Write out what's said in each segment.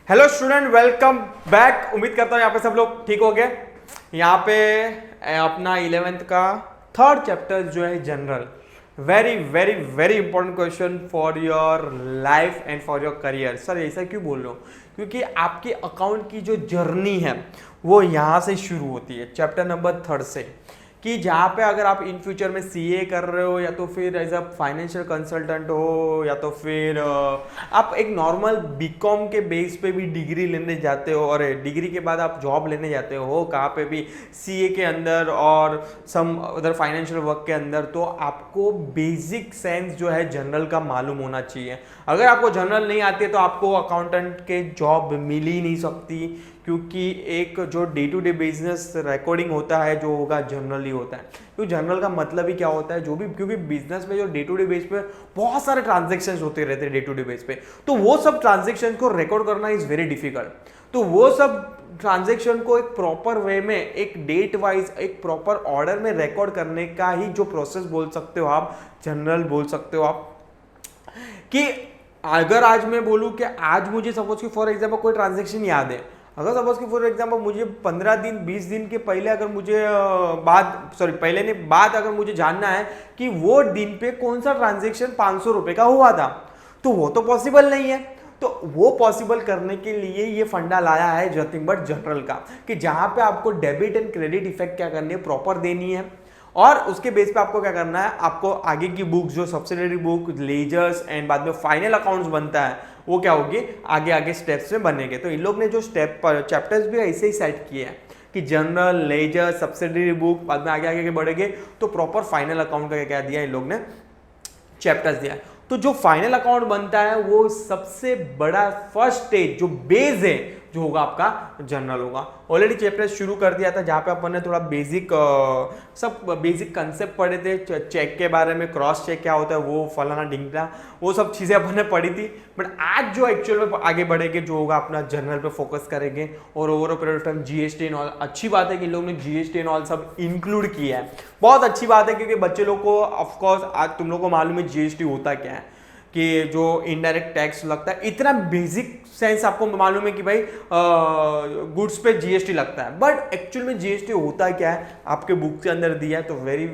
Hello student, welcome back. उम्मीद करता हूँ यहाँ पे सब लोग ठीक हो गए। यहाँ पे अपना 11th का थर्ड चैप्टर जो है general, very very very important question for your life and for your career. Sir ऐसा क्यों बोल रहे हो? क्योंकि आपकी अकाउंट की जो जर्नी है वो यहाँ से शुरू होती है, चैप्टर नंबर 3 से। कि जहाँ पे अगर आप इन फ्यूचर में सीए कर रहे हो या तो फिर एज अ फाइनेंशियल कंसल्टेंट हो या तो फिर आप एक नॉर्मल बीकॉम के बेस पे भी डिग्री लेने जाते हो और डिग्री के बाद आप जॉब लेने जाते हो कहाँ पे भी, सीए के अंदर और सम अदर फाइनेंशियल वर्क के अंदर, तो आपको बेसिक सेंस जो है जनरल का मालूम होना चाहिए। अगर आपको जनरल नहीं आती है तो आपको अकाउंटेंट के जॉब मिल ही नहीं सकती, क्योंकि एक जो day to day business recording होता है जो होगा जनरली होता है। क्योंकि जनरल का मतलब ही क्या होता है, जो भी, क्योंकि बिजनेस में जो डे टू डे बेस पे बहुत सारे ट्रांजेक्शन्स होते रहते हैं डे टू डे बेस पे, तो वो सब ट्रांजेक्शन को रिकॉर्ड करना इज वेरी डिफिकल्ट। तो वो सब ट्रांजेक्शन को एक प्रॉपर वे में, एक डेट वाइज, एक प्रॉपर ऑर्डर में रिकॉर्ड करने का ही जो प्रोसेस बोल सकते हो आप, जनरल बोल सकते हो आप। कि अगर आज मैं बोलूं कि आज मुझे सपोज कि फॉर एग्जाम्पल कोई ट्रांजेक्शन याद है, अगर सपोज कि फॉर एग्जाम्पल मुझे 15 दिन 20 दिन के पहले अगर मुझे पहले नहीं बाद अगर मुझे जानना है कि वो दिन पे कौन सा ट्रांजेक्शन 500 रुपए का हुआ था, तो वो तो पॉसिबल नहीं है। तो वो पॉसिबल करने के लिए ये फंडा लाया है नथिंग बट जनरल का, कि जहां पे आपको डेबिट एंड क्रेडिट इफेक्ट क्या करनी है, प्रॉपर देनी है, और उसके बेस पे आपको क्या करना है, आपको आगे की बुक जो सब्सिडरी बुक, लेजर्स एंड बाद में फाइनल अकाउंट्स बनता है, वो क्या होगी, आगे आगे स्टेप्स में बनेंगे। तो इन लोग ने जो स्टेप चैप्टर्स भी ऐसे ही सेट किए हैं कि जनरल, लेजर, सब्सिडरी बुक, बाद में आगे आगे बढ़ेंगे तो प्रॉपर फाइनल अकाउंट का क्या दिया इन लोग ने, चैप्टर्स दिया है। तो जो फाइनल अकाउंट बनता है वो सबसे बड़ा फर्स्ट स्टेज जो बेस है जो होगा आपका जनरल होगा। ऑलरेडी चैप्टर शुरू कर दिया था जहाँ पे अपन ने थोड़ा बेसिक सब बेसिक कंसेप्ट पढ़े थे, चेक के बारे में, क्रॉस चेक क्या होता है, वो फलाना ढिंगना, वो सब चीज़ें अपन ने पढ़ी थी। बट आज जो एक्चुअल में आगे बढ़ेंगे जो होगा अपना जनरल पे फोकस करेंगे, और over period of time GST and all. अच्छी बात है कि इन लोगों ने जीएसटी एंड ऑल सब इंक्लूड किया है, बहुत अच्छी बात है, क्योंकि बच्चे लोग को ऑफकोर्स आज तुम लोग को मालूम है जीएसटी होता क्या है, कि जो इनडायरेक्ट टैक्स लगता है। इतना बेसिक सेंस आपको मालूम है कि भाई गुड्स पे जीएसटी लगता है, बट एक्चुअल में जीएसटी होता क्या है आपके बुक के अंदर दिया है, तो वेरी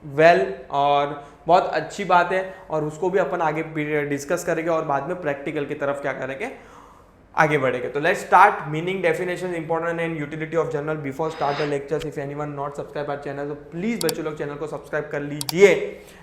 वेल और बहुत अच्छी बात है, और उसको भी अपन आगे डिस्कस करेंगे और बाद में प्रैक्टिकल की तरफ क्या करेंगे, आगे बढ़ेंगे। तो let's start. Meaning, definition, important and utility of journal. Before start the lectures, if anyone not subscribe our channel, तो प्लीज बच्चों लोग चैनल को सब्सक्राइब कर लीजिए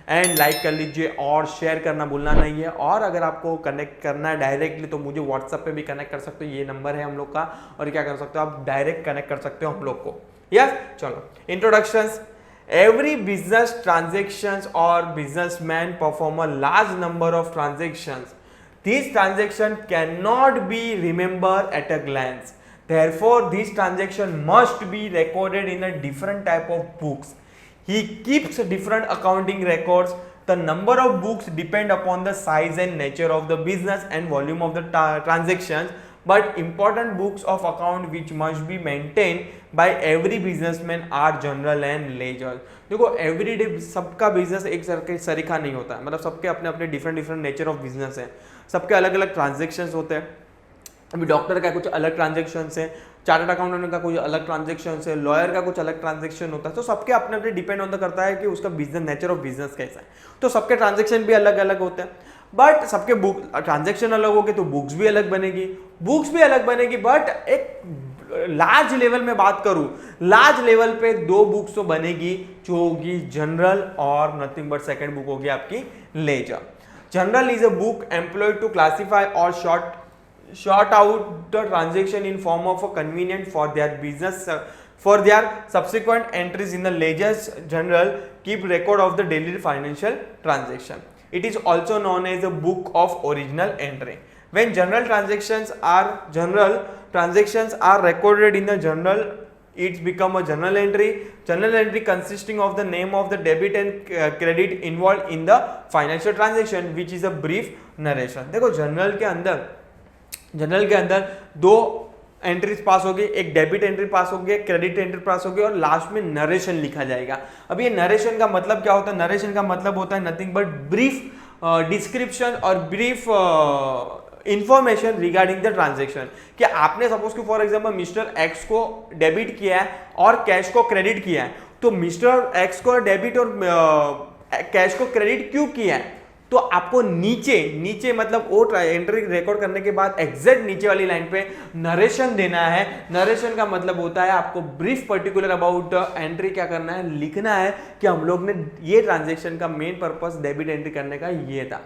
एंड लाइक कर लीजिए और शेयर करना भूलना नहीं है। और अगर आपको कनेक्ट करना है डायरेक्टली तो मुझे व्हाट्सएप पे भी कनेक्ट कर सकते हो, ये नंबर है हम लोग का, और क्या कर सकते हो आप, डायरेक्ट कनेक्ट कर सकते हो हम लोग को। यस, चलो introductions. Every business transactions or businessman perform a large number of transactions. These transactions cannot be remembered at a glance. Therefore, these transactions must be recorded in a different type of books. He keeps different accounting records. The number of books depend upon the size and nature of the business and volume of the transactions. But important books of account which must be maintained by every businessman are general and ledger. देखो everyday सबका business एक सरीखा नहीं होता है, मतलब सबके अपने अपने डिफरेंट नेचर ऑफ बिजनेस है, सबके अलग अलग ट्रांजेक्शन्स होते हैं। अभी डॉक्टर का कुछ अलग ट्रांजेक्शन्स है, चार्टर्ड अकाउंटेंट का कुछ अलग ट्रांजेक्शन्स है, लॉयर का कुछ अलग ट्रांजेक्शन होता है। तो सबके अपने अपने डिपेंड होता करता है कि उसका बिजनेस, नेचर ऑफ बिजनेस कैसा है, तो सबके ट्रांजेक्शन भी अलग अलग होते हैं। बट सबके बुक ट्रांजेक्शन अलग होंगे तो बुक्स भी अलग बनेगी, बट एक लार्ज लेवल में बात करूं, लार्ज लेवल पे 2 बुक्स तो बनेगी, जो होगी जनरल और नथिंग बट सेकंड बुक होगी आपकी ledger. Journal is a book employed to classify और short out the transaction in form of a convenient for their business, for their subsequent entries in the ledgers. General keep record of the daily financial transaction. It is also known as a book of original entry. When general transactions are recorded in the journal, it's become a journal entry. Journal entry consisting of the name of the debit and credit involved in the financial transaction, which is a brief narration. देखो general के अंदर 2 entries pass होगी, एक debit entry पास होगी, एक credit entry पास होगी, और last में नरेशन लिखा जाएगा। अब ये नरेशन का मतलब क्या होता है? नरेशन का मतलब होता है नथिंग बट ब्रीफ डिस्क्रिप्शन और brief information regarding the transaction, कि आपने सपोज कि फॉर एग्जांपल मिस्टर एक्स को डेबिट किया है और कैश को क्रेडिट किया है, तो मिस्टर एक्स को डेबिट और कैश को क्रेडिट क्यों किया है, तो आपको नीचे नीचे मतलब वो एंट्री रिकॉर्ड करने के बाद एग्जैक्ट नीचे वाली लाइन पे नरेशन देना है। नरेशन का मतलब होता है आपको ब्रीफ पर्टिकुलर अबाउट एंट्री क्या करना है, लिखना है कि हम लोग ने ये ट्रांजेक्शन का मेन पर्पस डेबिट एंट्री करने का ये था।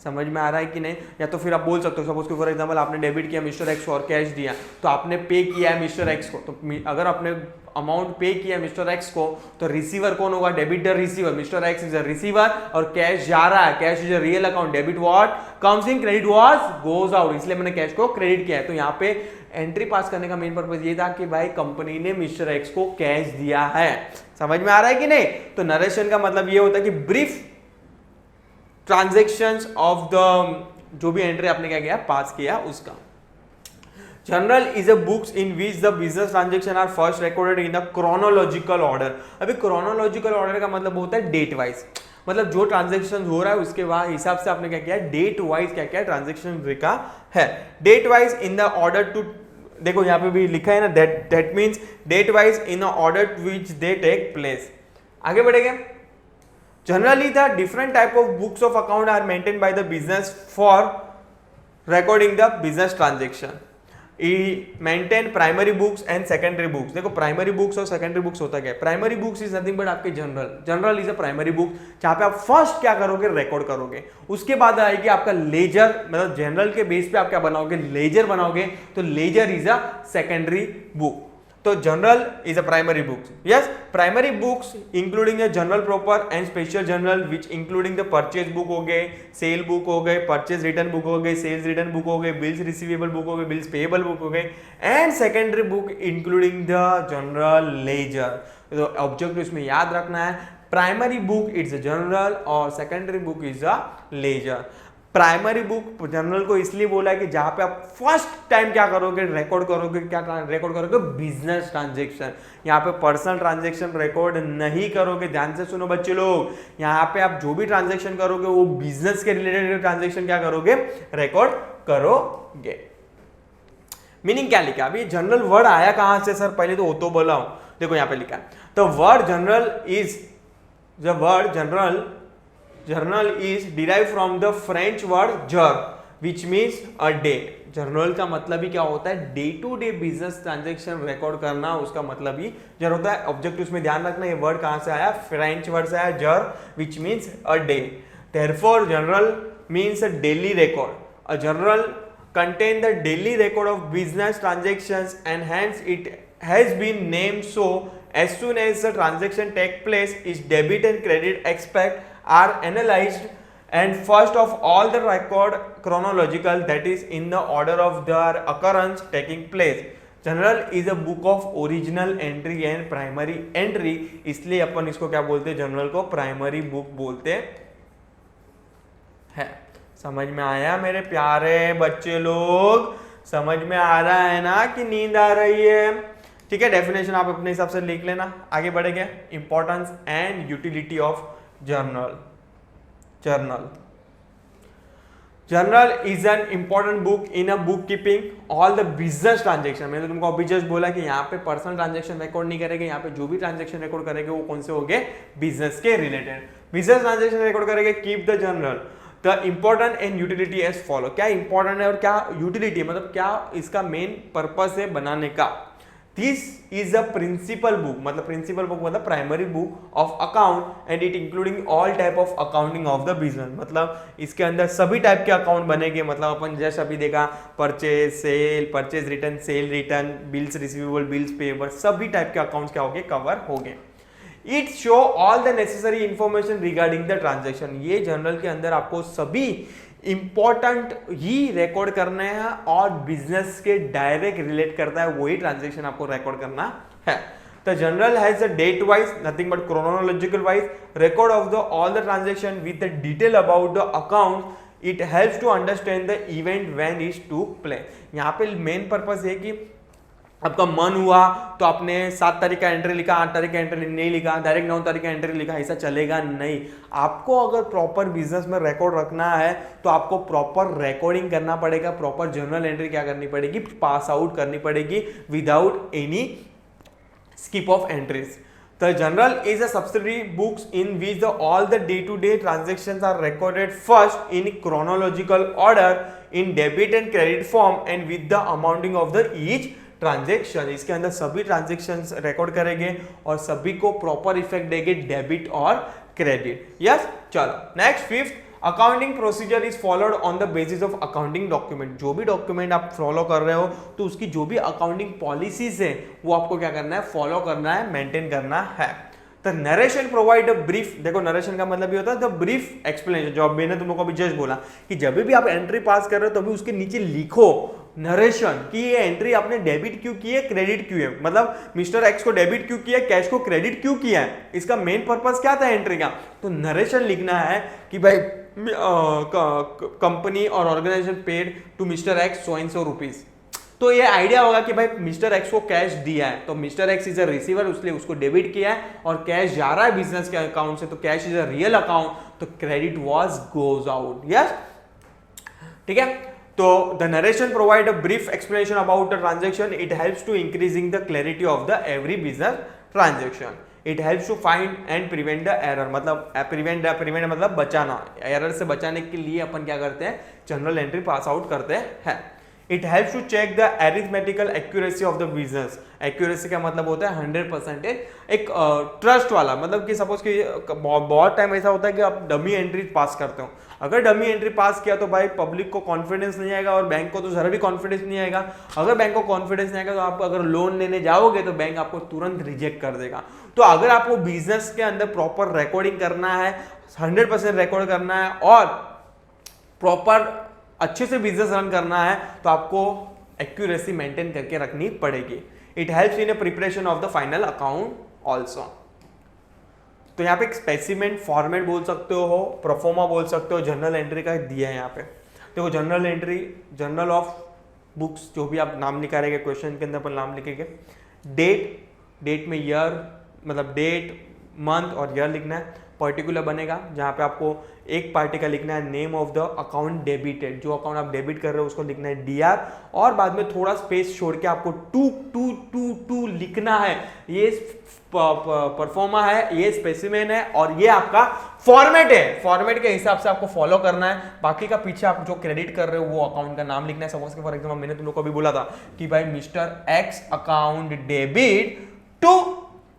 समझ में आ रहा है कि नहीं? या तो फिर आप बोल सकते हो सपोज कि फॉर एग्जांपल आपने डेबिट किया मिस्टर एक्स को और कैश दिया, तो आपने पे किया है मिस्टर एक्स को, तो अगर आपने अमाउंट पे किया मिस्टर एक्स को तो रिसीवर कौन होगा, debit the receiver, mister x is a receiver और कैश जा रहा है, cash is a real account, debit what comes in, credit what goes out, इसलिए मैंने कैश को क्रेडिट किया है। तो यहाँ पे एंट्री पास करने का मेन पर्पस ये था कि भाई कंपनी ने मिस्टर एक्स को कैश दिया है। समझ में आ रहा है कि नहीं? तो नरेशन का मतलब ये होता है कि ब्रीफ ट्रांजेक्शंस ऑफ द जो भी एंट्री आपने क्या किया पास किया उसका। Journal is a books in which the business transaction are first recorded in the chronological order. अभी क्रोनोलॉजिकल ऑर्डर का मतलब होता है डेट वाइज, मतलब जो ट्रांजेक्शन हो रहा है उसके बाद हिसाब से आपने क्या किया, डेट वाइज क्या क्या ट्रांजेक्शन लिखा है, date wise in the order to, देखो यहाँ पे भी लिखा है ना, that means date wise in order which they take place. आगे बढ़ेंगे। Generally, the different type of books of account are maintained by the business for recording the business transaction. Maintain primary books and secondary books. देखो primary books और secondary books होता क्या है, primary books is nothing but आपके journal, journal is a primary book जहां पे आप first क्या करोगे, रिकॉर्ड करोगे, उसके बाद आएगी आपका लेजर, मतलब जनरल के बेस पे आप क्या बनाओगे, लेजर बनाओगे, तो ledger is a secondary book. तो journal is a primary books, yes primary books including journal proper and special journal which including the purchase book हो गए, सेल बुक हो गए, परचेज रिटर्न बुक हो गए, सेल्स रिटर्न बुक हो गए, bills receivable book हो गए, बिल्स पेएबल बुक हो गए, and secondary book including the general ledger. तो ऑब्जेक्टिव इसमें याद रखना है, primary book it's a journal और secondary book is a ledger. Primary book journal को इसलिए बोला है कि जहां पे आप फर्स्ट टाइम क्या करोगे, रिकॉर्ड करोगे, क्या रिकॉर्ड करोगे, बिजनेस ट्रांजेक्शन। यहाँ पे पर्सनल ट्रांजेक्शन रिकॉर्ड नहीं करोगे, ध्यान से सुनो बच्चे लोग, यहाँ पे आप जो भी ट्रांजेक्शन करोगे वो बिजनेस के रिलेटेड ट्रांजेक्शन क्या करोगे, रिकॉर्ड करोगे। मीनिंग क्या लिखा, अभी जनरल वर्ड आया कहां से सर, पहले तो वो तो बोला हूं, देखो यहाँ पे लिखा है, तो word general is the word journal is derived from the French word jour which means a day। Journal का मतलब ही क्या होता है, day to day business transaction record करना, उसका मतलब ही जर होता है। ऑब्जेक्टिव में ध्यान रखना, ये वर्ड कहां से आया, फ्रेंच वर्ड से आया, जर which means a day. therefore journal means a daily record, a journal contain the daily record of business transactions and hence it has been named so। as soon as the transaction take place its debit and credit aspect are analyzed and first of all the record chronological, that is in the order of their occurrence taking place। General is a book of original entry and primary entry, इसलिए अपन इसको क्या बोलते हैं, general को primary book बोलते हैं। समझ में आया मेरे प्यारे बच्चे लोग, समझ में आ रहा है ना कि नींद आ रही है? ठीक है, डेफिनेशन आप अपने हिसाब से लिख लेना। आगे बढ़ेंगे, importance and utility of journal. Journal is an important book in a book keeping all the business transaction. मैंने तुमको अभी जस्ट बोला कि यहाँ पे पर्सनल ट्रांजेक्शन रिकॉर्ड नहीं करेंगे, यहाँ पे जो भी ट्रांजेक्शन रिकॉर्ड करेंगे वो कौन से हो गए, बिजनेस के रिलेटेड बिजनेस ट्रांजेक्शन रिकॉर्ड करेंगे। Keep the journal the important and utility as follow. क्या इंपॉर्टेंट है और क्या यूटिलिटी, मतलब क्या इसका मेन पर्पस है बनाने का। This is a principal book, मतलब प्रिंसिपल बुक मतलब primary book of account and it including all type of accounting of the business. मतलब इसके अंदर सभी टाइप के अकाउंट बनेंगे, मतलब अपन जैसे अभी देखा purchase sale, purchase return, cell return, bills receivable, bills payable, सभी टाइप के अकाउंट्स क्या हो गए, कवर हो गए। It show all the necessary information regarding the transaction. ये जर्नल के अंदर आपको सभी इंपॉर्टेंट ही रिकॉर्ड करने हैं और बिजनेस के डायरेक्ट रिलेट करता है वही ट्रांजेक्शन आपको रिकॉर्ड करना है। The journal has a date wise nothing but chronological wise record of the all the transaction with the detail about the account. It helps to understand the event when is to play. यहाँ पे main purpose है कि आपका मन हुआ तो आपने 7 तारीख का एंट्री लिखा, 8 तारीख का एंट्री नहीं लिखा, डायरेक्ट 9 तारीख का एंट्री लिखा, ऐसा चलेगा नहीं। आपको अगर प्रॉपर बिजनेस में रिकॉर्ड रखना है तो आपको प्रॉपर रिकॉर्डिंग करना पड़ेगा, प्रॉपर जर्नल एंट्री क्या करनी पड़ेगी, पास आउट करनी पड़ेगी without any skip of entries. The journal is a subsidiary books in which all the day-to-day transactions are recorded first in chronological order in debit and credit form and with the amounting of the each transaction. इसके अंदर सभी transactions record करेंगे और सभी को proper effect देंगे debit और credit. Yes, चलो next fifth, accounting procedure is followed on the basis of accounting document. जो भी डॉक्यूमेंट आप फॉलो कर रहे हो तो उसकी जो भी अकाउंटिंग पॉलिसीज है वो आपको क्या करना है, फॉलो करना है, मेंटेन करना है। तो नरेशन प्रोवाइड अ ब्रीफ, देखो नरेशन का मतलब ये होता है द ब्रीफ एक्सप्लेनेशन, जो मैंने तुम लोग को अभी जस्ट बोला कि जब भी आप एंट्री पास कर रहे हो तभी उसके नीचे लिखो नरेशन कि ये एंट्री आपने डेबिट क्यों की है, क्रेडिट क्यों है, मतलब मिस्टर एक्स को डेबिट क्यों किया है, कैश को क्रेडिट क्यों किया है, इसका मेन पर्पस क्या था एंट्री का। तो नरेशन लिखना है कि भाई कंपनी और organisation paid to mister X so and so rupees. तो ये आइडिया होगा कि भाई मिस्टर एक्स को कैश दिया है तो mister x is a receiver, इसलिए उसको डेबिट किया है और कैश जा रहा है बिजनेस के अकाउंट से, तो cash is a real account, तो credit was goes out. Yes, ठीक है। तो the narration provide a brief explanation about the transaction, it helps to increasing the clarity of the every business transaction, it helps to find and prevent the error, मतलब prevent मतलब बचाना, error से बचाने के लिए अपन क्या करते हैं, जनरल एंट्री पास आउट करते हैं। It helps to check the arithmetical accuracy of the business. Accuracy का मतलब होता है 100% एक ट्रस्ट वाला, मतलब कि सपोज कि बहुत टाइम ऐसा होता है कि आप डमी एंट्री पास करते हो, अगर डमी एंट्री पास किया तो भाई पब्लिक को कॉन्फिडेंस नहीं आएगा और बैंक को तो जरा भी कॉन्फिडेंस नहीं आएगा। अगर बैंक को कॉन्फिडेंस नहीं आएगा तो आप अगर लोन लेने जाओगे तो बैंक आपको तुरंत रिजेक्ट कर देगा। तो अगर आपको बिजनेस के अंदर प्रॉपर रिकॉर्डिंग करना है, 100% रिकॉर्ड करना है और प्रॉपर अच्छे से बिजनेस रन करना है तो आपको एक्यूरेसी मेंटेन करके रखनी पड़ेगी। It helps in preparation of the final account also. तो यहाँ पे एक स्पेसिमेन फॉर्मेट बोल सकते हो, प्रोफोमा बोल सकते हो, जर्नल एंट्री का दिया है यहाँ पे। देखो journal entry, journal of books, जो भी आप नाम निकालेंगे क्वेश्चन के अंदर अपन नाम लिखेंगे, डेट में ईयर, मतलब डेट, मंथ और ईयर लिखना है। पर्टिकुलर बनेगा जहाँ पे आपको एक पार्टी का लिखना है name of the account debited, जो अकाउंट आप डेबिट कर रहे हो उसको लिखना है डीआर, और बाद में थोड़ा स्पेस छोड़ के आपको टू लिखना है। ये परफॉर्मा है, ये स्पेसिमेन है और ये आपका फॉर्मेट है। फॉर्मेट के हिसाब से आपको फॉलो करना है। बाकी का पीछे आप जो क्रेडिट कर रहे हो वो अकाउंट का नाम लिखना है। सपोज के फॉर एग्जाम्पल मैंने तुम लोग को अभी बोला था कि भाई mister X account debit to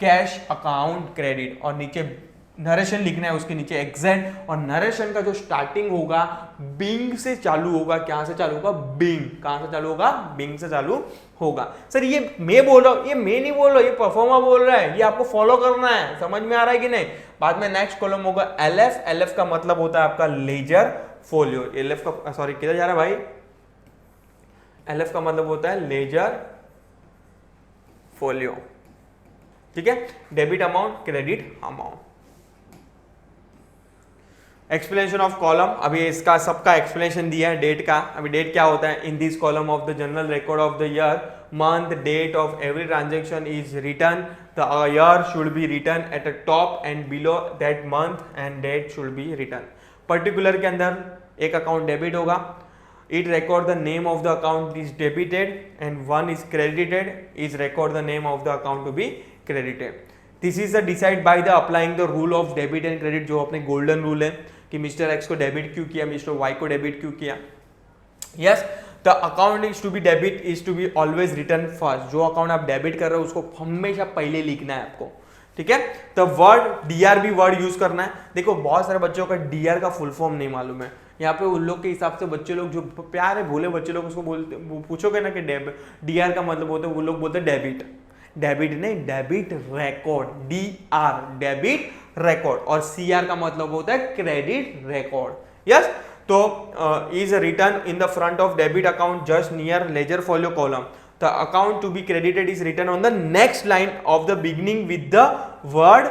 cash account credit, और नीचे नरेशन लिखना है, उसके नीचे एग्जैक्ट, और नरेशन का जो स्टार्टिंग होगा बिंग से चालू होगा। क्या से चालू होगा, बिंग। कहां से चालू होगा, बिंग से चालू होगा। सर ये मैं बोल रहा हूं, ये मैं नहीं बोल रहा, ये परफॉर्मा बोल रहा है, ये आपको फॉलो करना है। समझ में आ रहा है कि नहीं। बाद में नेक्स्ट कॉलम होगा एलएफ। एलएफ का मतलब होता है आपका लेजर फोलियो। एलएफ का सॉरी किधर जा रहा है भाई, एलएफ का मतलब होता है लेजर फोलियो। ठीक है, debit amount, credit amount. Explanation of column, अभी इसका सबका एक्सप्लेनेशन दिया है डेट का। अभी डेट क्या होता है, in this column of the journal record of the year month date of every transaction is written, the year should be written at the top and below that month and date should be written. Particular के अंदर एक account debit होगा, it record the name of the account is debited and one is credited, is record the name of the account to be credited. This is the decide by the applying the rule of debit and credit, जो अपने golden rule है कि mister X को debit क्यों किया, mister Y को debit क्यों किया। Yes, the account is to be debit is to be always written first. जो अकाउंट आप डेबिट कर रहे हो उसको हमेशा पहले लिखना है आपको। ठीक है, तो वर्ड डीआर भी वर्ड यूज करना है। देखो बहुत सारे बच्चों का डीआर का फुल फॉर्म नहीं मालूम है। यहाँ पे उन लोग के हिसाब से बच्चे लोग जो प्यारे भोले बच्चे लोग उसको बोलते, पूछोगे ना कि डीआर का मतलब होता है, वो लोग बोलते हैं डेबिट। डेबिट नहीं, debit record, DR debit record, और सीआर का मतलब होता है क्रेडिट रिकॉर्ड। यस, तो is written in the front of debit account just near ledger folio column. The account to be credited is written on the next line of the beginning with the word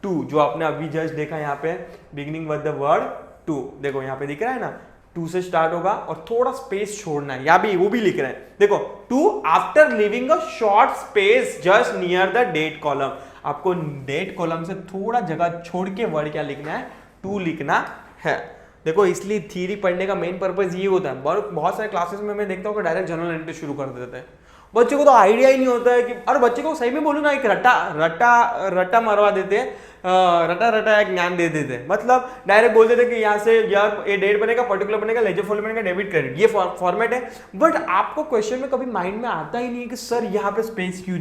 to, जो आपने अभी just देखा यहाँ पे beginning with the word to. देखो यहाँ पे दिख रहा है ना, टू से स्टार्ट होगा और थोड़ा स्पेस छोड़ना है, या भी वो भी लिख रहे हैं, देखो to after leaving a short space just near the date column, आपको डेट कॉलम से थोड़ा जगह छोड़ के वर्ड क्या लिखना है, टू लिखना है। देखो इसलिए थ्योरी पढ़ने का मेन पर्पस ये होता है, बहुत सारे क्लासेस में मैं देखता हूँ कि डायरेक्ट जनरल एंट्री शुरू कर देते हैं, बच्चे को तो आइडिया ही नहीं होता है कि, और बच्चे को सही में बोलूँ ना, एक रट्टा मरवा देते हैं, रटा एक ज्ञान दे देते हैं, मतलब डायरेक्ट बोल देते कि यहाँ से यार ये डेट बनेगा, पर्टिकुलर बनेगा, लेजर फॉलो बनेगा, डेबिट क्रेडिट, ये फॉर्मेट है। बट आपको क्वेश्चन में कभी माइंड में आता ही नहीं है कि सर यहाँ पे स्पेस क्यों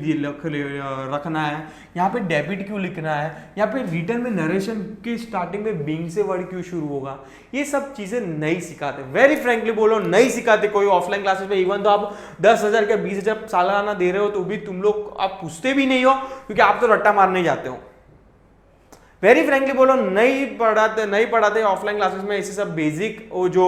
रखना है, यहाँ पे डेबिट क्यों लिखना है, यहाँ पे रिटर्न में नरेशन की स्टार्टिंग में बीइंग से वर्ड क्यों शुरू होगा, ये सब चीजें नहीं सिखाते, वेरी फ्रेंकली बोलो नहीं सिखाते कोई ऑफलाइन क्लासेस में। इवन तो आप 10,000 का 20,000 सालाना दे रहे हो तो भी तुम लोग आप पूछते भी नहीं हो, क्योंकि आप तो रट्टा मारने जाते हो। वेरी फ्रेंकली बोलो नहीं पढ़ाते ऑफलाइन क्लासेस में ऐसे सब बेसिक वो जो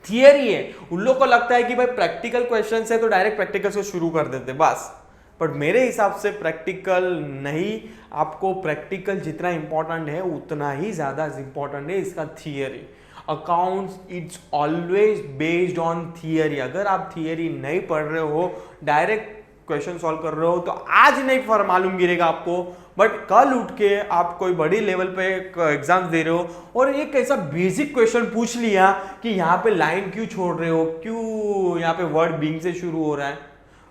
थियरी है, उन लोग को लगता है कि भाई प्रैक्टिकल क्वेश्चंस है तो डायरेक्ट प्रैक्टिकल से शुरू कर देते बस। बट मेरे हिसाब से प्रैक्टिकल नहीं, आपको प्रैक्टिकल जितना इंपॉर्टेंट है उतना ही ज्यादा इंपॉर्टेंट है इसका theory. Accounts it's always based on theory. अगर आप थियरी नहीं पढ़ रहे हो, डायरेक्ट क्वेश्चन सॉल्व कर रहे हो, तो आज नहीं मालूम गिरेगा आपको, बट कल उठ के आप कोई बड़ी लेवल पे एग्जाम्स दे रहे हो और एक ऐसा बेसिक क्वेश्चन पूछ लिया कि यहाँ पे लाइन क्यों छोड़ रहे हो, क्यों यहाँ पे वर्ड बीइंग से शुरू हो रहा है,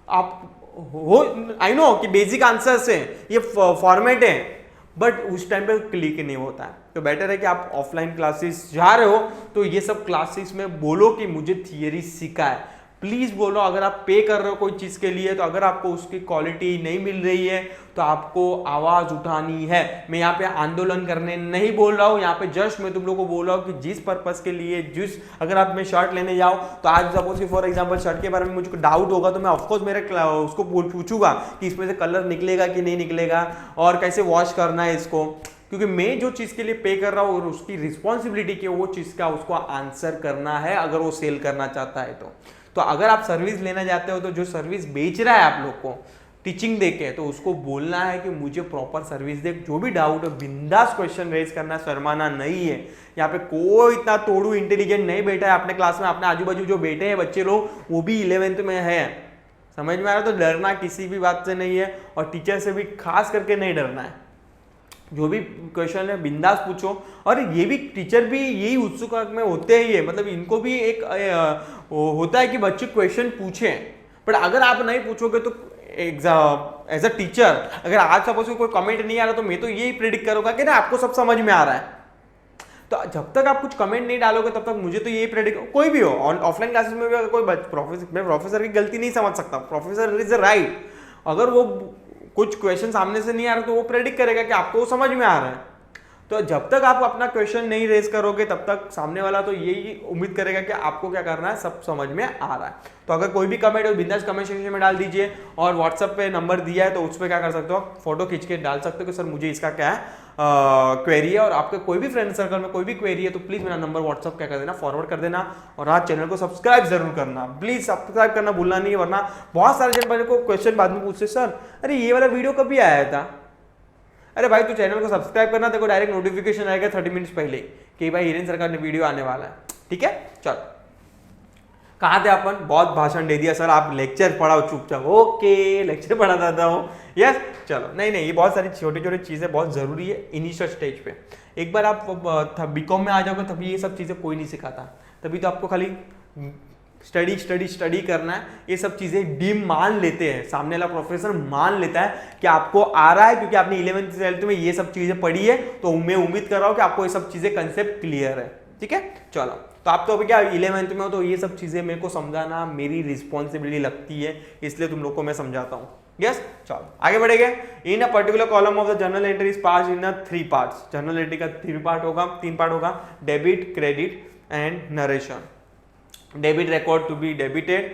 आप हो आई नो कि बेसिक आंसर्स है, ये फॉर्मेट है, बट उस टाइम पे क्लिक नहीं होता है। तो बेटर है कि आप ऑफलाइन क्लासेस जा रहे हो तो ये सब क्लासेस में बोलो कि मुझे थियरी सीखा है, प्लीज बोलो। अगर आप पे कर रहे हो कोई चीज के लिए तो अगर आपको उसकी क्वालिटी नहीं मिल रही है तो आपको आवाज उठानी है। मैं यहाँ पे आंदोलन करने नहीं बोल रहा हूँ, यहाँ पे जस्ट मैं तुम लोगों को बोल रहा हूँ कि जिस पर्पस के लिए अगर आप मैं शर्ट लेने जाओ तो आज सपोज फॉर एग्जांपल शर्ट के बारे में मुझे डाउट होगा तो मैं ऑफकोर्स मेरे उसको पूछूंगा कि इसमें से कलर निकलेगा कि नहीं निकलेगा और कैसे वॉश करना है इसको, क्योंकि मैं जो चीज के लिए पे कर रहा हूँ और उसकी रिस्पॉन्सिबिलिटी की वो चीज का उसको आंसर करना है अगर वो सेल करना चाहता है तो अगर आप सर्विस लेना चाहते हो तो जो सर्विस बेच रहा है आप लोग को टीचिंग देके तो उसको बोलना है कि मुझे प्रॉपर सर्विस दे, जो भी डाउट है बिंदास क्वेश्चन रेज करना, शर्माना नहीं है। यहाँ पे कोई इतना तोड़ू इंटेलिजेंट नहीं बैठा है अपने क्लास में, अपने आजू बाजू जो बैठे हैं बच्चे लोग वो भी 11th में है, समझ में आ रहा है। तो डरना किसी भी बात से नहीं है और टीचर से भी खास करके नहीं डरना है। जो भी क्वेश्चन है बिंदास पूछो, और ये भी टीचर भी यही उत्सुक में होते ही है, मतलब इनको भी एक होता है कि बच्चे क्वेश्चन पूछें, बट अगर आप नहीं पूछोगे तो एज अ टीचर अगर आज सपोज कोई कमेंट नहीं आ रहा तो मैं तो यही प्रेडिक्ट करूंगा कि ना आपको सब समझ में आ रहा है। तो जब तक आप कुछ कमेंट नहीं डालोगे तब तक मुझे तो यही प्रेडिक्ट, कोई भी हो ऑफलाइन क्लासेस में भी अगर कोई प्रोफेसर की गलती नहीं समझ सकता, प्रोफेसर इज राइट, अगर वो कुछ क्वेश्चन सामने से नहीं आ रहा तो वो प्रेडिक्ट करेगा कि आपको वो समझ में आ रहा है। तो जब तक आप अपना क्वेश्चन नहीं रेज करोगे तब तक सामने वाला तो यही उम्मीद करेगा कि आपको क्या करना है सब समझ में आ रहा है। तो अगर कोई भी कमेंट हो बिंदास कमेंट सेक्शन में डाल दीजिए, और व्हाट्सएप पे नंबर दिया है तो उस पर क्या कर सकते हो, फोटो खींच के डाल सकते हो कि सर मुझे इसका क्या है क्वेरी है, और आपके कोई भी फ्रेंड सर्कल में कोई भी क्वेरी है तो प्लीज मेरा नंबर व्हाट्सएप क्या कर देना, फॉरवर्ड कर देना। और आज चैनल को सब्सक्राइब जरूर करना, प्लीज सब्सक्राइब करना भूलना नहीं है, वरना बहुत सारे जन मेरे को क्वेश्चन बाद में पूछते सर अरे ये वाला वीडियो कभी आया था, अरे भाई तू चैनल को सब्सक्राइब करना, देखो डायरेक्ट नोटिफिकेशन आएगा 30 मिनट्स पहले कि भाई हिरेन सरकार ने वीडियो आने वाला है, ठीक है। चलो कहाँ थे अपन, बहुत भाषण दे दिया सर, आप लेक्चर पढ़ाओ चुपचाप, ओके लेक्चर पढ़ा देता हूँ, यस चलो। नहीं ये बहुत सारी छोटी छोटी चीज़ें बहुत ज़रूरी है इनिशियल स्टेज पे। एक बार आप बीकॉम में आ जाओगे तभी ये सब चीज़ें कोई नहीं सिखाता, तभी तो आपको खाली स्टडी करना है। ये सब चीजें डीम मान लेते हैं, सामने वाला प्रोफेसर मान लेता है कि आपको आ रहा है क्योंकि आपने 11th 12th में ये सब चीजें पढ़ी है, तो मैं उम्मीद कर रहा हूं कि आपको ये सब चीजें कंसेप्ट क्लियर है, ठीक है। चलो तो आप तो अभी क्या 11th में हो तो ये सब चीजें मेरे को समझाना मेरी रिस्पॉन्सिबिलिटी लगती है, इसलिए तुम लोग को मैं समझाता हूँ, यस। चलो आगे बढ़ेंगे। In a particular column of the journal entry is passed in 3 parts. Journal entry का 3 पार्ट होगा, debit, credit and narration. Debit record to be debited,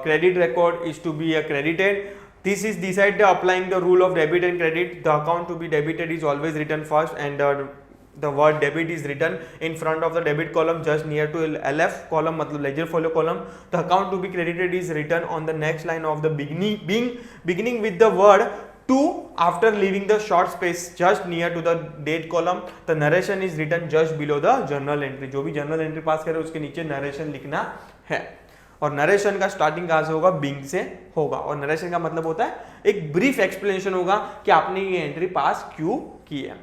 credit record is to be credited. This is decided applying the rule of debit and credit. The account to be debited is always written first, and the word debit is written in front of the debit column just near to LF column, मतलब ledger folio column. The account to be credited is written on the next line of the beginning with the word 2 after leaving the short space just near to the date column the narration is written just below the journal entry। जो भी journal entry पास करे उसके नीचे narration लिखना है। और narration का starting कहां से होगा? बिंग से होगा। और नरेशन का मतलब होता है एक ब्रीफ एक्सप्लेनेशन होगा कि आपने ये एंट्री पास क्यों की है।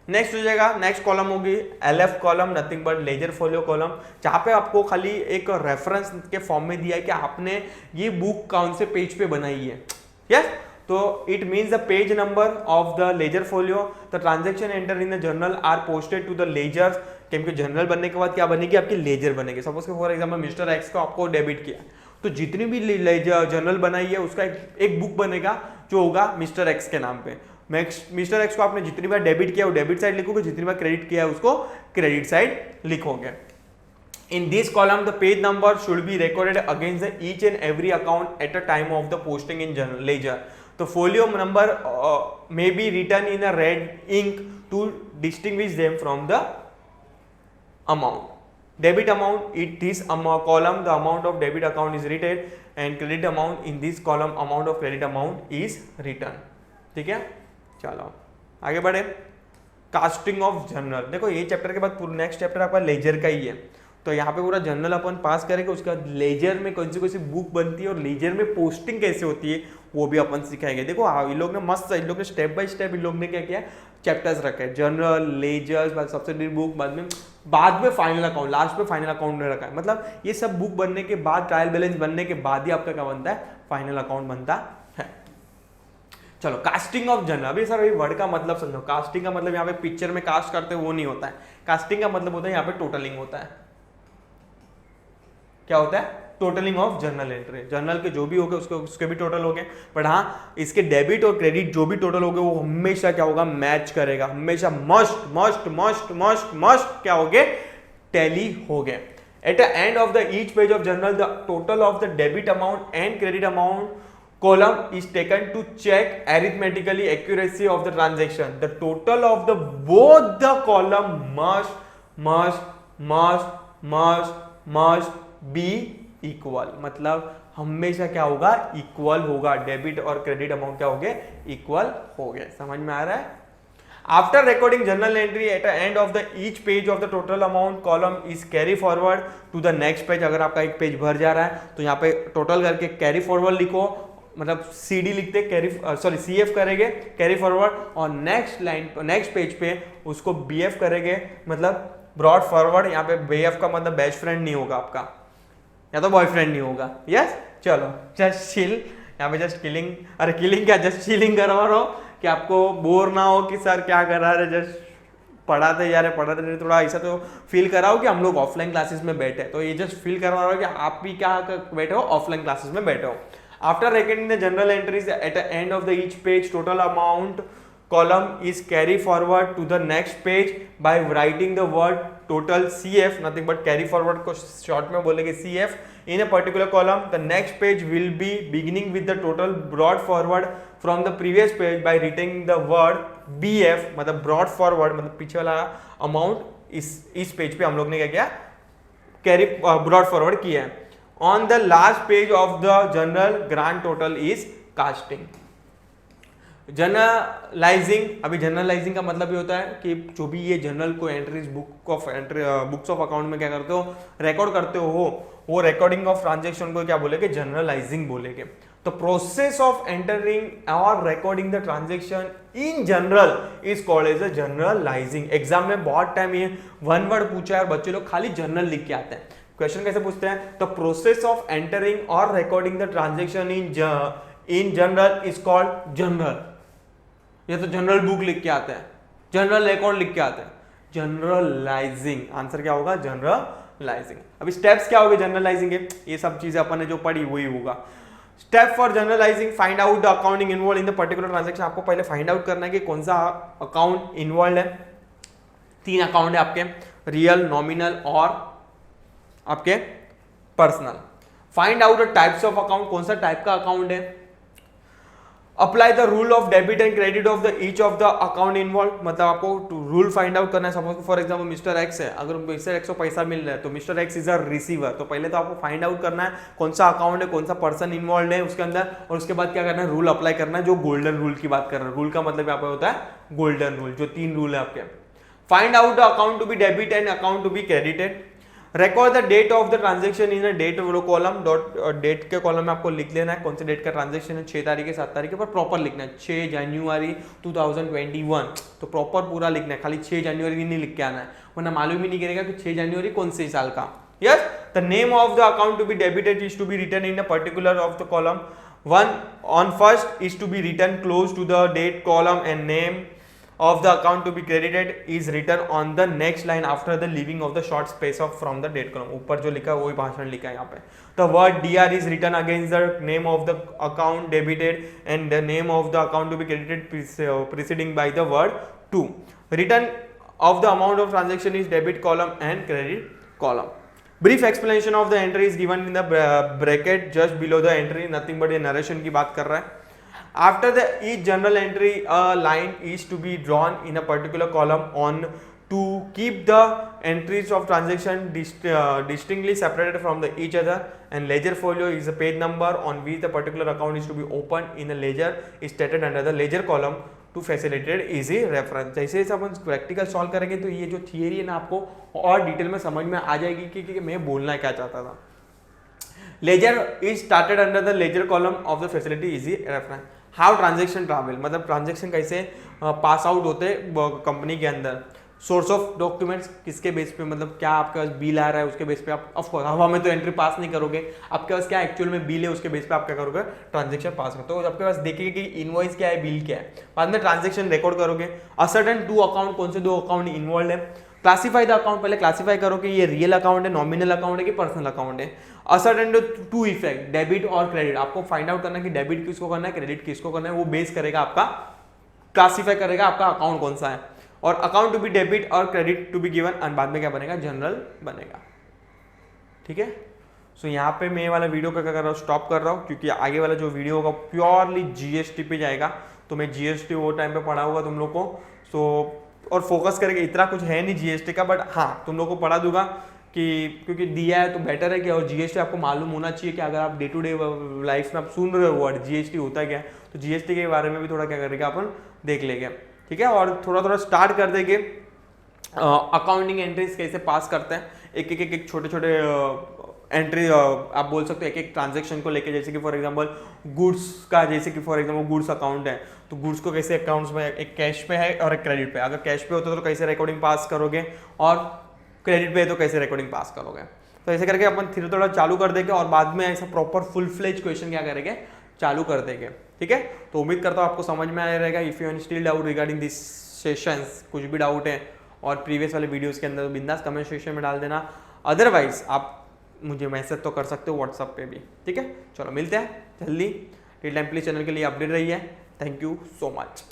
नेक्स्ट हो जाएगा, नेक्स्ट कॉलम होगी LF column, nothing but ledger folio column, जहां पे आपको खाली एक रेफरेंस के फॉर्म में दिया है कि आपने ये बुक कौन से पेज पे बनाई है। यस, तो it means the page number of the ledger folio, the transaction enter in the journal are posted to the ledgers. क्योंकि जर्नल बनने के बाद क्या बनेगी? आपकी लेजर बनेगी। Suppose for example mister X को आपको डेबिट किया, तो जितनी भी जर्नल बनाई है उसका एक बुक बनेगा जो होगा मिस्टर एक्स के नाम पे। मिस्टर एक्स को आपने जितनी बार डेबिट किया वो डेबिट साइड लिखोगे, जितनी बार क्रेडिट किया उसको क्रेडिट साइड लिखोगे। In this column, the page number should be recorded against the each and every account at a time of the posting in journal ledger. The folio number may be written in a red ink to distinguish them from the amount. Debit amount, in this column, the amount of debit account is written, and credit amount in this column, amount of credit amount is written. ठीक है, चलो आगे बढ़े। Casting of journal, देखो ये chapter के बाद next chapter आपका लेजर का ही है, तो यहाँ पे पूरा जर्नल अपन पास करेंगे। उसके बाद लेजर में कौन सी बुक बनती है और लेजर में पोस्टिंग कैसे होती है वो भी अपन सिखाएंगे। देखो इन लोग ने मस्त, इन लोग ने स्टेप बाय स्टेप इन लोग ने क्या किया, चैप्टर्स रखे हैं, जर्नल, लेजर्स, बाद सब्सिडरी बुक, बाद में फाइनल अकाउंट, लास्ट में फाइनल अकाउंट ने रखा है। मतलब ये सब बुक बनने के बाद, ट्रायल बैलेंस बनने के बाद ही आपका क्या बनता है? फाइनल अकाउंट बनता है। चलो, कास्टिंग ऑफ जर्नल। अभी सर वर्ड का मतलब समझो। कास्टिंग का मतलब यहाँ पे पिक्चर में कास्ट करते वो नहीं होता है। कास्टिंग का मतलब होता है यहाँ पे टोटलिंग होता है। क्या होता है? Totalling of journal entry. Journal के जो भी हो गए उसके भी टोटल हो गए, बट हाँ इसके डेबिट और क्रेडिट जो भी टोटल हो गए वो हमेशा क्या होगा? मैच करेगा। हमेशा must must must must must क्या हो गए? टैली हो गए। At the end of the each page of journal the total of the debit amount and credit amount column is taken to check arithmetically accuracy of the transaction. The total of the both the column must be equal. मतलब हमेशा क्या होगा? Equal होगा। Debit और credit amount क्या हो गए? Equal हो गए। समझ में आ रहा है? After recording journal entry at the end of the each page of the total amount column is carry forward to the next page. अगर आपका एक पेज भर जा रहा है तो यहाँ पे टोटल करके कैरी फॉरवर्ड लिखो, मतलब CD लिखते CF करेंगे कैरी फॉरवर्ड, और नेक्स्ट लाइन नेक्स्ट पेज पे उसको BF करेंगे, मतलब ब्रॉड फॉरवर्ड। यहाँ पे BF का मतलब बेस्ट फ्रेंड नहीं होगा आपका, या तो बॉयफ्रेंड नहीं होगा। यस, चलो जस्ट चिल। यहाँ पे जस्ट किलिंग, अरे किलिंग क्या, जस्ट चिलिंग करवा रहा हूँ कि आपको बोर ना हो कि सर क्या करा रहे, जस्ट पढ़ाते जा रहे पढ़ाते रहे। थोड़ा ऐसा तो फील कराओ कि हम लोग ऑफलाइन क्लासेस में बैठे, तो ये जस्ट फील करवा रहा हो कि आप भी क्या बैठे हो? ऑफलाइन क्लासेस में बैठे हो। After recording the journal entries at the end of the each page, total amount column is carry forward to the next page by writing the word total CF, nothing but carry forward को short में बोलेंगे CF in a particular column. The next page will be beginning with the total brought forward from the previous page by writing the word BF, मतलब brought forward मतलब पीछे वाला amount इस page पे हम लोग ने क्या किया? कैरी brought forward किया है। On the last page of the journal, grand total is casting. Journalising, अभी जर्नलाइजिंग का मतलब ये होता है कि जो भी ये जर्नल को एंट्रीज बुक्स ऑफ अकाउंट में क्या करते हो? रिकॉर्ड करते हो, वो रिकॉर्डिंग ऑफ ट्रांजेक्शन को क्या बोलेंगे? जर्नलाइजिंग बोलेंगे। तो प्रोसेस ऑफ एंटरिंग और recording the transaction in journal is called as a journalising. एग्जाम में बहुत टाइम ये वन वर्ड पूछा है और बच्चे लोग खाली जर्नल लिख के आते हैं। क्वेश्चन कैसे पूछते हैं? द प्रोसेस ऑफ एंटरिंग और recording the transaction in journal is called journal. ये तो जनरल बुक लिख के आते हैं, जनरल रिकॉर्ड लिख के आते हैं। जनरलाइजिंग, आंसर क्या होगा? जनरलाइजिंग। अभी स्टेप्स क्या होंगे जनरलाइजिंग के? ये सब चीजें अपन ने जो पढ़ी वही होगा। Step for journalising, find out the accounting involve in the particular transaction. आपको पहले फाइंड आउट करना है कि कौन सा अकाउंट इन्वॉल्व है। 3 अकाउंट है आपके, रियल, नॉमिनल और आपके personal. Find out the types of account, कौन सा टाइप का अकाउंट है। Apply the rule of debit and credit of the each of the account involve, मतलब आपको रूल फाइंड आउट करना है। Suppose for example mister x है, अगर मिस्टर एक्स को पैसा मिल रहा है तो mister x is a receiver, तो पहले तो आपको फाइंड आउट करना है कौन सा अकाउंट है, कौन सा पर्सन इन्वॉल्व है उसके अंदर, और उसके बाद क्या करना है, रूल अप्लाई करना है, जो गोल्डन रूल की बात कर रहे हैं। रूल का मतलब यहाँ पे होता है गोल्डन रूल, जो 3 रूल है आपके। Find out the account to be debit and account to be credited, record the date of the transaction in a date column, date के कॉलम में आपको लिख लेना है कौन से डेट का ट्रांजेक्शन है, 6 तारीख है 7 तारीख है, पर प्रॉपर लिखना है 6 जनवरी 2021, तो प्रॉपर पूरा लिखना है, खाली 6 जनवरी नहीं लिख के आना है, वरना मालूम ही नहीं करेगा कि 6 जनवरी कौन से साल का। Yes, the name of the account to be debited is to be written in a particular of the column, one on first is to be written close to the date column and name of the account to be credited is written on the next line after the leaving of the short space of from the date column। ऊपर जो लिखा है वही भाषण लिखा है यहाँ पे। The word DR is written against the name of the account debited and the name of the account to be credited preceding by the word to। Return of the amount of transaction is debit column and credit column। Brief explanation of the entry is given in the bracket just below the entry, nothing but ये narration की बात कर रहा है। After the each journal entry, a line is to be drawn in a particular column on to keep the entries of transaction distinctly separated from the each other, and ledger folio is a page number on which the particular account is to be opened in a ledger is stated under the ledger column to facilitate easy reference। जैसे जैसे अपन practical solve करेंगे तो ये जो theory है ना आपको और डिटेल में समझ में आ जाएगी कि मैं बोलना क्या चाहता था। Ledger is started under the ledger column of the facility easy reference. How transaction travel, मतलब ट्रांजेक्शन कैसे पास आउट होते कंपनी के अंदर। सोर्स ऑफ डॉक्यूमेंट्स किसके बेस पे, मतलब क्या आपके पास बिल आ रहा है उसके बेस पे आप ऑफकोर्स हवा में तो एंट्री पास नहीं करोगे, आपके पास क्या एक्चुअल में बिल है उसके बेस पे आप क्या करोगे, ट्रांजेक्शन पास करते हो। तो आपके पास देखिए कि इनवॉइस क्या है, बिल क्या है, बाद में ट्रांजेक्शन रिकॉर्ड करोगे। असर्टेन 2 अकाउंट, कौन से 2 अकाउंट इन्वॉल्व है। क्लासीफाई द अकाउंट, पहले क्लासीफाई करो कि ये रियल अकाउंट है, नॉमिनल अकाउंट है कि पर्सनल अकाउंट है। असर्टेन 2 इफेक्ट, डेबिट और क्रेडिट, आपको फाइंड आउट करना है कि डेबिट किसको करना है, क्रेडिट किसको करना है, वो बेस करेगा आपका, क्लासीफाई करेगा आपका अकाउंट कौन सा है। और अकाउंट टू बी डेबिट और credit to be given, and बाद में क्या बनेगा, जनरल बनेगा। ठीक है, सो यहाँ पे मैं वाला वीडियो का क्या कर रहा हूँ, स्टॉप कर रहा हूँ, क्योंकि आगे वाला जो वीडियो होगा प्योरली जीएसटी पे जाएगा, तो मैं जीएसटी वो टाइम पे पढ़ा होगा तुम लोग को। सो और फोकस करेंगे, इतना कुछ है नहीं जीएसटी का, बट हाँ तुम लोग को पढ़ा दूंगा कि क्योंकि दिया है तो बेटर है कि, और जीएसटी आपको मालूम होना चाहिए कि अगर आप डे टू डे लाइफ में आप सुन रहे हो वर्ड जीएसटी होता क्या है, तो जीएसटी के बारे में भी थोड़ा क्या करेगा अपन देख लेंगे। ठीक है, और थोड़ा थोड़ा स्टार्ट कर देंगे अकाउंटिंग एंट्रीज कैसे पास करते हैं, एक छोटे छोटे एंट्री आप बोल सकते हो, एक ट्रांजेक्शन को लेके, जैसे कि फॉर एग्जांपल गुड्स का, जैसे कि फॉर एग्जांपल गुड्स अकाउंट है, तो गुड्स को कैसे अकाउंट्स में, एक कैश पे है और एक क्रेडिट पे। अगर कैश पे होता तो कैसे रिकॉर्डिंग पास करोगे, और क्रेडिट पे है तो कैसे रिकॉर्डिंग पास करोगे। तो ऐसे करके अपन थोड़ा थोड़ा चालू कर देंगे, और बाद में ऐसा प्रॉपर फुल फ्लेज क्वेश्चन क्या करेंगे, चालू कर देंगे। ठीक है, तो उम्मीद करता हूँ आपको समझ में आया रहेगा। If you an still doubt regarding this sessions, कुछ भी डाउट है और प्रीवियस वाले वीडियोस के अंदर, बिंदास कमेंट सेक्शन में डाल देना। अदरवाइज आप मुझे मैसेज तो कर सकते हो व्हाट्सएप पे भी। ठीक है, चलो मिलते हैं जल्दी। टिल टाइम प्लीज चैनल के लिए अपडेट रहिए। Thank you so much.